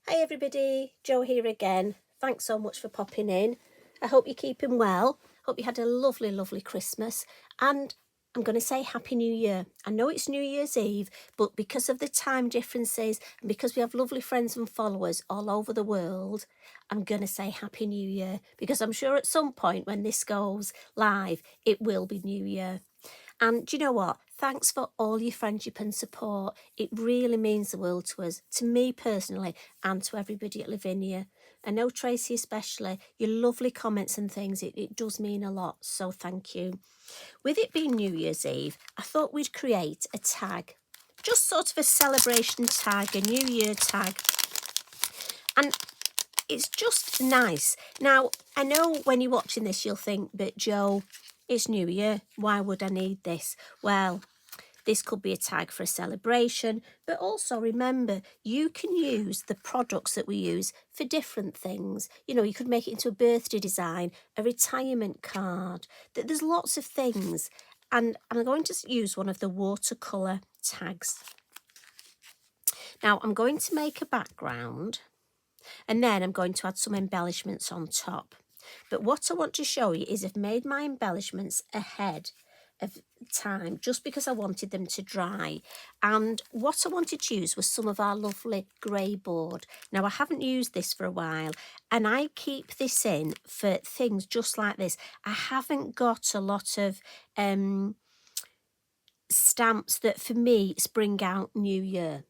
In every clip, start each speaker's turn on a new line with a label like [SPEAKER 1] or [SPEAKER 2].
[SPEAKER 1] Hi everybody, Jo here again. Thanks so much for popping in. I hope you're keeping well. Hope you had a lovely Christmas, and I'm going to say Happy New Year. I know it's New Year's Eve, but because of the time differences and because we have lovely friends and followers all over the world, I'm going to say Happy New Year, because I'm sure at some point when this goes live, it will be New Year. And do you know what? Thanks for all your friendship and support. It really means the world to us, to me personally, and to everybody at Lavinia. I know Tracy especially, your lovely comments and things, it does mean a lot, so thank you. With it being New Year's Eve, I thought we'd create a tag. Just sort of a celebration tag, a New Year tag. And it's just nice. Now, I know when you're watching this, you'll think, but Jo, it's New Year. Why would I need this? Well, this could be a tag for a celebration, but also remember, you can use the products that we use for different things. You know, you could make it into a birthday design, a retirement card. There's lots of things. And I'm going to use one of the watercolour tags. Now, I'm going to make a background, and then I'm going to add some embellishments on top. But what I want to show you is I've made my embellishments ahead of time just because I wanted them to dry. And what I wanted to use was some of our lovely Greyboard. Now, I haven't used this for a while, and I keep this in for things just like this. I haven't got a lot of stamps that for me spring out New Year.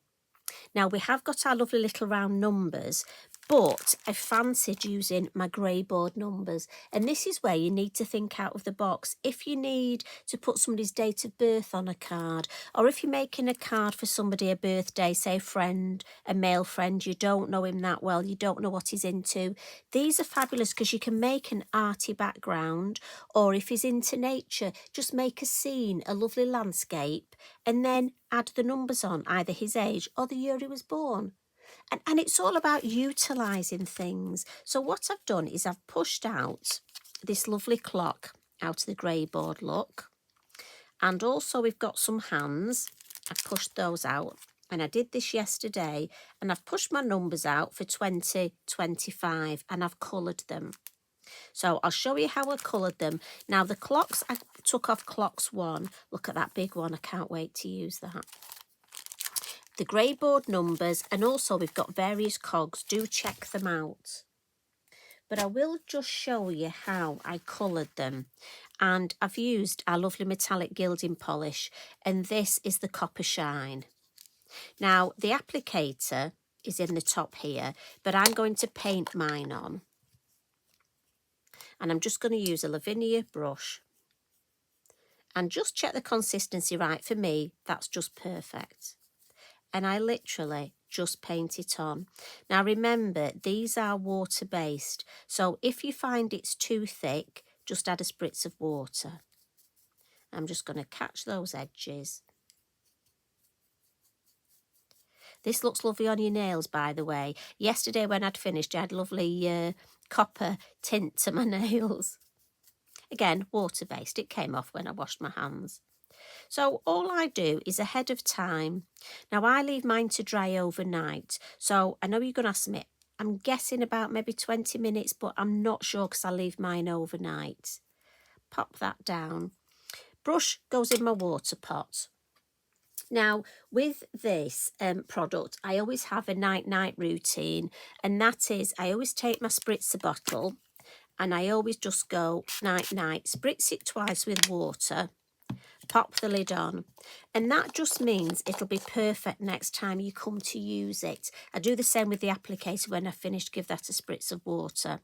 [SPEAKER 1] Now, we have got our lovely little round numbers, but I fancied using my Greyboard numbers. And this is where you need to think out of the box. If you need to put somebody's date of birth on a card, or if you're making a card for somebody, a birthday, say a friend, a male friend, you don't know him that well, you don't know what he's into, these are fabulous because you can make an arty background, or if he's into nature, just make a scene, a lovely landscape, and then add the numbers on, either his age or the year he was born. And it's all about utilising things. So what I've done is I've pushed out this lovely clock out of the Greyboard look. And also we've got some hands. I've pushed those out. And I did this yesterday. And I've pushed my numbers out for 2025. And I've coloured them. So I'll show you how I coloured them. Now the clocks, I took off clocks 1. Look at that big one. I can't wait to use that. The Greyboard numbers, and also we've got various cogs. Do check them out. But I will just show you how I coloured them. And I've used our lovely metallic gilding polish, and this is the Copper Shine. Now, the applicator is in the top here, but I'm going to paint mine on. And I'm just going to use a Lavinia brush. And just check the consistency right. For me, that's just perfect. And I literally just paint it on. Now remember, these are water based, so if you find it's too thick, just add a spritz of water. I'm just going to catch those edges. This looks lovely on your nails, by the way. Yesterday when I'd finished, I had lovely copper tint to my nails. Again, water based. It came off when I washed my hands. So all I do is ahead of time. Now I leave mine to dry overnight. So I know you're going to ask me, I'm guessing about maybe 20 minutes, but I'm not sure because I leave mine overnight. Pop that down. Brush goes in my water pot. Now with this product, I always have a night-night routine. And that is, I always take my spritzer bottle and I always just go night-night. Spritz it twice with water. Pop the lid on, and that just means it'll be perfect next time you come to use it. I do the same with the applicator. When I've finished, give that a spritz of water.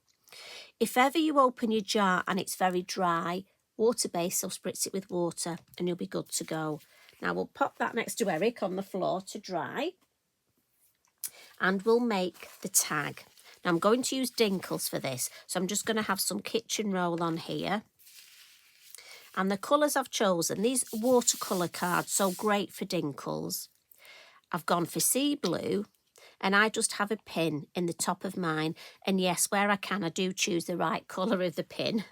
[SPEAKER 1] If ever you open your jar and it's very dry, water-based, so spritz it with water and you'll be good to go. Now we'll pop that next to Eric on the floor to dry, and we'll make the tag. Now I'm going to use Dinkles for this, so I'm just going to have some kitchen roll on here. And the colours I've chosen, these watercolour cards, so great for Dinkles. I've gone for sea blue, and I just have a pin in the top of mine. And yes, where I can, I do choose the right colour of the pin.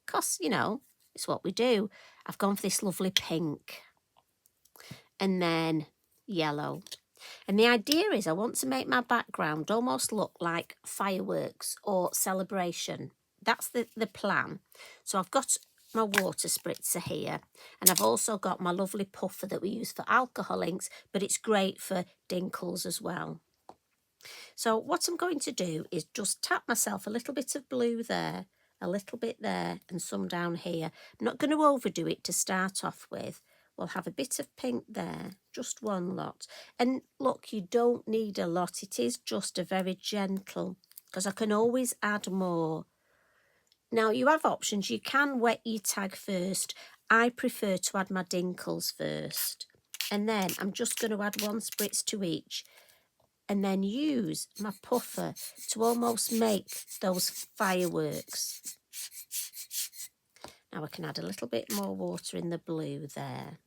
[SPEAKER 1] Because, you know, it's what we do. I've gone for this lovely pink. And then yellow. And the idea is I want to make my background almost look like fireworks or celebration. That's the plan. So I've got my water spritzer here, and I've also got my lovely puffer that we use for alcohol inks, but it's great for Dinkles as well. So what I'm going to do is just tap myself a little bit of blue there, a little bit there, and some down here. I'm not going to overdo it to start off with. We'll have a bit of pink there, just one lot. And look, you don't need a lot. It is just a very gentle, because I can always add more. Now, you have options. You can wet your tag first. I prefer to add my Dinkles first. And then I'm just going to add one spritz to each, and then use my puffer to almost make those fireworks. Now I can add a little bit more water in the blue there.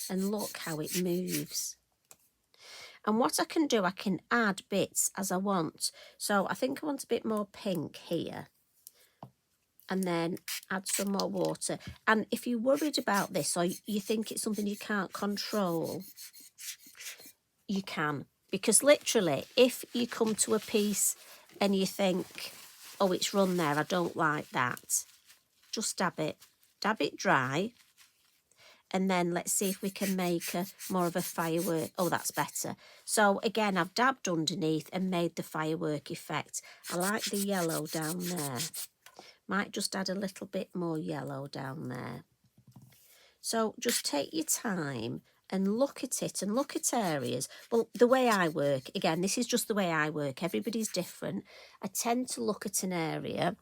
[SPEAKER 1] And look how it moves. And what I can do, I can add bits as I want. So I think I want a bit more pink here. And then add some more water. And if you're worried about this, or you think it's something you can't control, you can. Because literally, if you come to a piece and you think, oh, it's run there, I don't like that, just dab it dry, and then let's see if we can make more of a firework. Oh, that's better. So again, I've dabbed underneath and made the firework effect. I like the yellow down there. Might just add a little bit more yellow down there. So just take your time and look at it and look at areas. Well, the way I work, again, this is just the way I work. Everybody's different. I tend to look at an area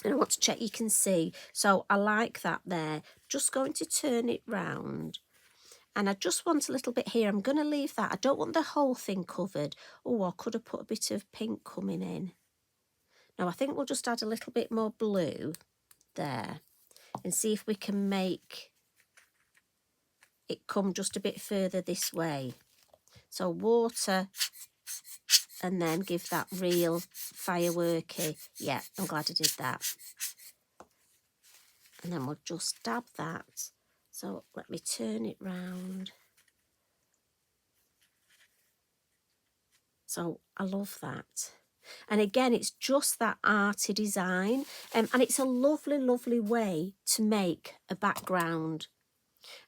[SPEAKER 1] and I want to check you can see. So I like that there. Just going to turn it round. And I just want a little bit here. I'm going to leave that. I don't want the whole thing covered. Oh, I could have put a bit of pink coming in. Now, I think we'll just add a little bit more blue there and see if we can make it come just a bit further this way. So water, and then give that real fireworky. Yeah, I'm glad I did that. And then we'll just dab that. So let me turn it round. So I love that. And again, it's just that arty design. And it's a lovely, lovely way to make a background.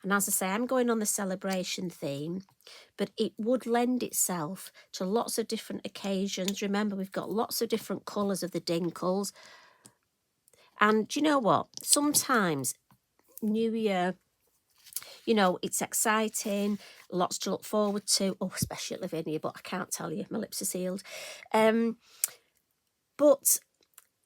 [SPEAKER 1] And as I say, I'm going on the celebration theme, but it would lend itself to lots of different occasions. Remember, we've got lots of different colours of the Dinkles. And do you know what? Sometimes New Year, you know, it's exciting, lots to look forward to. Oh, especially at Lavinia, but I can't tell you, my lips are sealed. But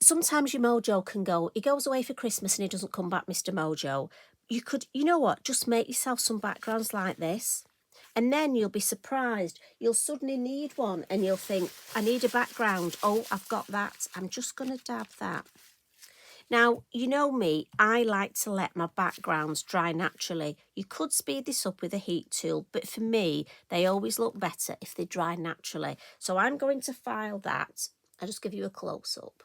[SPEAKER 1] sometimes your mojo can go, he goes away for Christmas and he doesn't come back, Mr Mojo. You could, you know what, just make yourself some backgrounds like this. And then you'll be surprised. You'll suddenly need one and you'll think, I need a background. Oh, I've got that. I'm just going to dab that. Now, you know me, I like to let my backgrounds dry naturally. You could speed this up with a heat tool, but for me, they always look better if they dry naturally. So I'm going to file that. I'll just give you a close-up.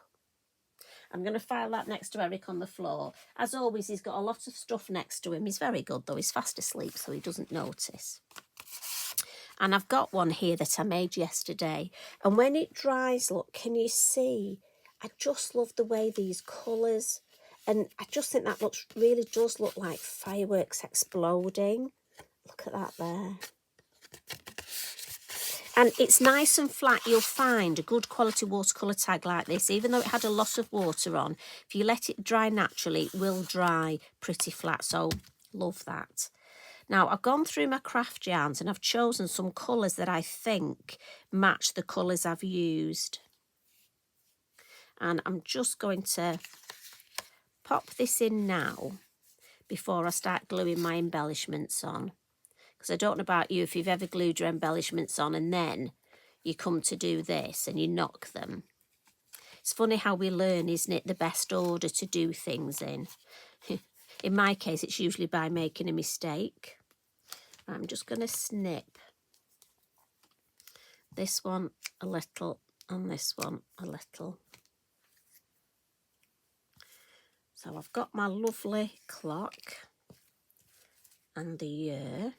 [SPEAKER 1] I'm going to file that next to Eric on the floor. As always, he's got a lot of stuff next to him. He's very good, though. He's fast asleep, so he doesn't notice. And I've got one here that I made yesterday. And when it dries, look, can you see? I just love the way these colours. And I just think that looks really does look like fireworks exploding. Look at that there. And it's nice and flat. You'll find a good quality watercolour tag like this, even though it had a lot of water on, if you let it dry naturally, it will dry pretty flat. So love that. Now, I've gone through my craft yarns and I've chosen some colours that I think match the colours I've used. And I'm just going to pop this in now before I start gluing my embellishments on. Because I don't know about you, if you've ever glued your embellishments on and then you come to do this and you knock them. It's funny how we learn, isn't it, the best order to do things in. In my case, it's usually by making a mistake. I'm just going to snip this one a little and this one a little. So I've got my lovely clock. and the year.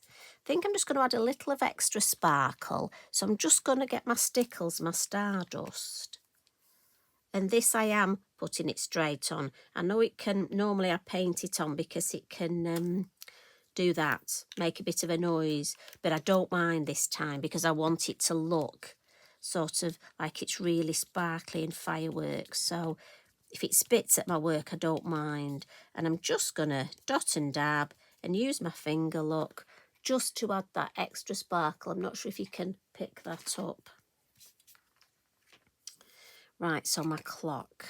[SPEAKER 1] I think I'm just going to add a little of extra sparkle. So I'm just going to get my Stickles, my Stardust. And this I am putting it straight on. I know it can, normally I paint it on because it can do that, make a bit of a noise. But I don't mind this time because I want it to look sort of like it's really sparkly and fireworks. So if it spits at my work, I don't mind. And I'm just going to dot and dab and use my finger, look, just to add that extra sparkle. I'm not sure if you can pick that up. Right, so my clock.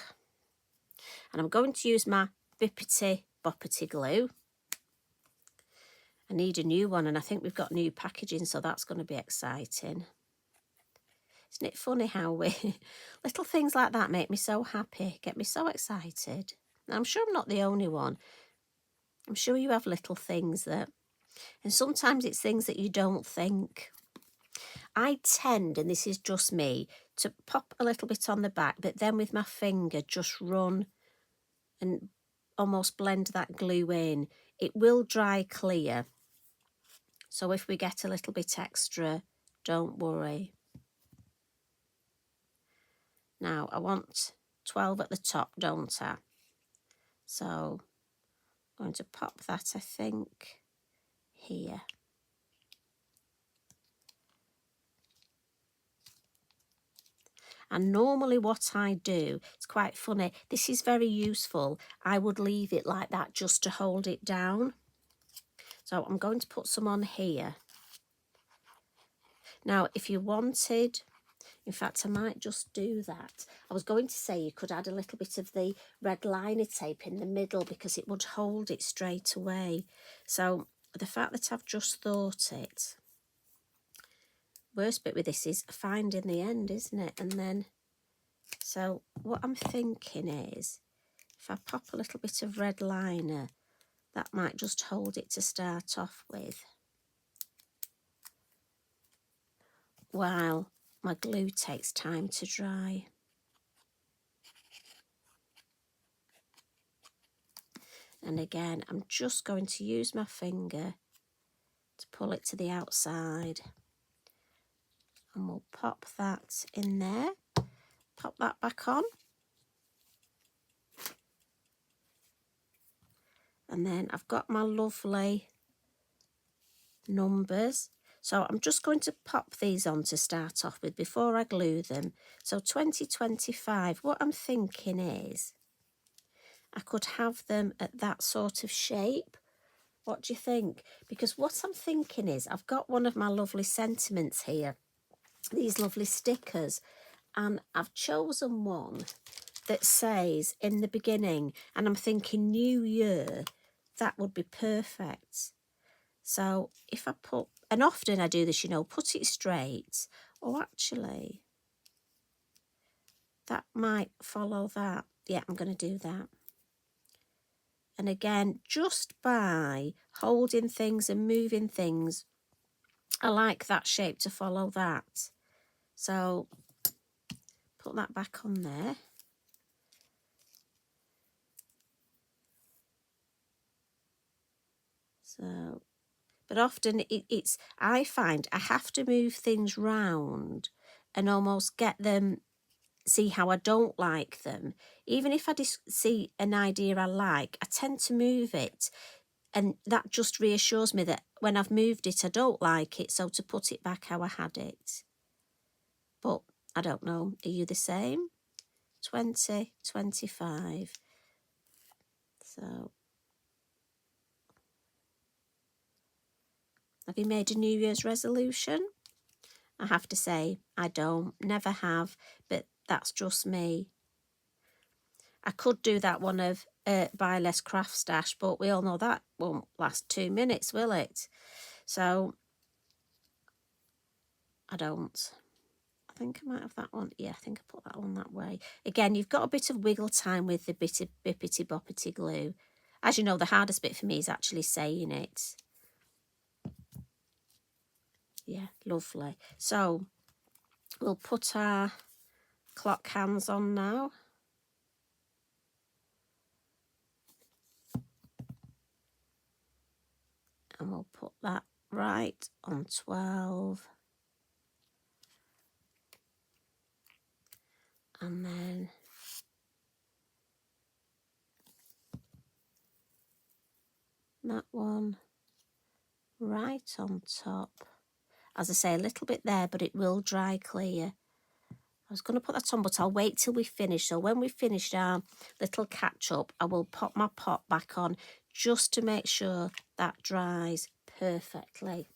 [SPEAKER 1] And I'm going to use my Bippity Boppity glue. I need a new one, and I think we've got new packaging, so that's going to be exciting. Isn't it funny how little things like that make me so happy, get me so excited? Now, I'm sure I'm not the only one. I'm sure you have little things that, and sometimes it's things that you don't think. I tend, and this is just me, to pop a little bit on the back, but then with my finger just run and almost blend that glue in. It will dry clear. So if we get a little bit extra, don't worry. Now, I want 12 at the top, don't I? So I'm going to pop that, I think, here. And normally what I do, it's quite funny, this is very useful. I would leave it like that just to hold it down. So I'm going to put some on here. Now, if you wanted, in fact, I might just do that. I was going to say you could add a little bit of the red liner tape in the middle because it would hold it straight away. So the fact that I've just thought it, worst bit with this is finding the end, isn't it? And then, so what I'm thinking is, if I pop a little bit of red liner, that might just hold it to start off with, while my glue takes time to dry. And again, I'm just going to use my finger to pull it to the outside. And we'll pop that in there, pop that back on. And then I've got my lovely numbers. So I'm just going to pop these on to start off with before I glue them. So 2025, what I'm thinking is I could have them at that sort of shape. What do you think? Because what I'm thinking is I've got one of my lovely sentiments here, these lovely stickers, and I've chosen one that says in the beginning, and I'm thinking New Year, that would be perfect. So if I put, and often I do this, you know, put it straight. Oh, actually, that might follow that. Yeah, I'm going to do that. And again, just by holding things and moving things, I like that shape to follow that. So put that back on there. So, but often it's, I find I have to move things round and almost get them, see how I don't like them. Even if I see an idea I like, I tend to move it. And that just reassures me that when I've moved it, I don't like it. So to put it back how I had it. But I don't know. Are you the same? 20, 25. So, have you made a New Year's resolution? I have to say, I don't, never have, but that's just me. I could do that one of buy less craft stash, but we all know that won't last 2 minutes, will it? So, I don't. I think I might have that one. Yeah, I think I put that one that way. Again, you've got a bit of wiggle time with the bit of Bippity Boppity glue. As you know, the hardest bit for me is actually saying it. Yeah, lovely. So we'll put our clock hands on now. And we'll put that right on 12. And then that one right on top. As I say, a little bit there, but it will dry clear. I was going to put that on, but I'll wait till we finish. So when we finished our little catch up, I will pop my pot back on just to make sure that dries perfectly.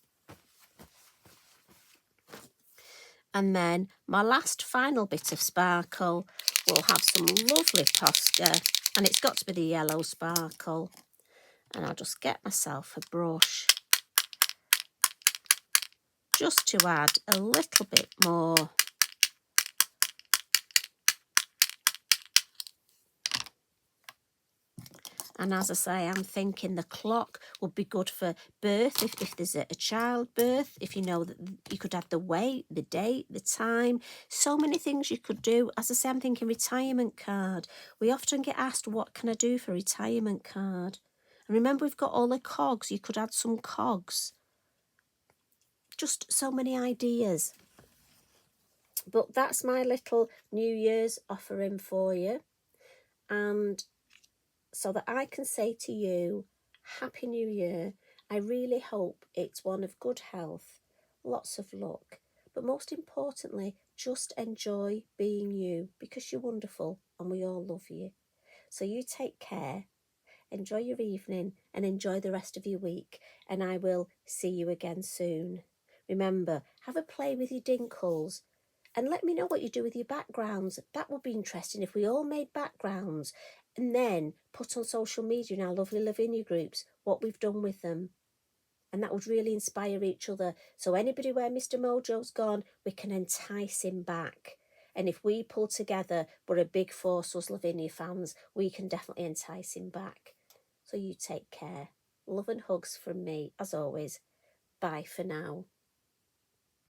[SPEAKER 1] And then my last final bit of sparkle will have some lovely Posca, and it's got to be the yellow sparkle. And I'll just get myself a brush just to add a little bit more. And as I say, I'm thinking the clock would be good for birth, if there's a childbirth, if you know that you could add the weight, the date, the time, so many things you could do. As I say, I'm thinking retirement card. We often get asked, what can I do for retirement card? And remember, we've got all the cogs. You could add some cogs. Just so many ideas. But that's my little New Year's offering for you. And so that I can say to you, Happy New Year. I really hope it's one of good health, lots of luck, but most importantly, just enjoy being you, because you're wonderful and we all love you. So you take care, enjoy your evening and enjoy the rest of your week, and I will see you again soon. Remember, have a play with your Dinkles. And let me know what you do with your backgrounds. That would be interesting if we all made backgrounds and then put on social media in our lovely Lavinia groups what we've done with them. And that would really inspire each other. So anybody where Mr Mojo's gone, we can entice him back. And if we pull together, we're a big force, us Lavinia fans, we can definitely entice him back. So you take care. Love and hugs from me, as always. Bye for now.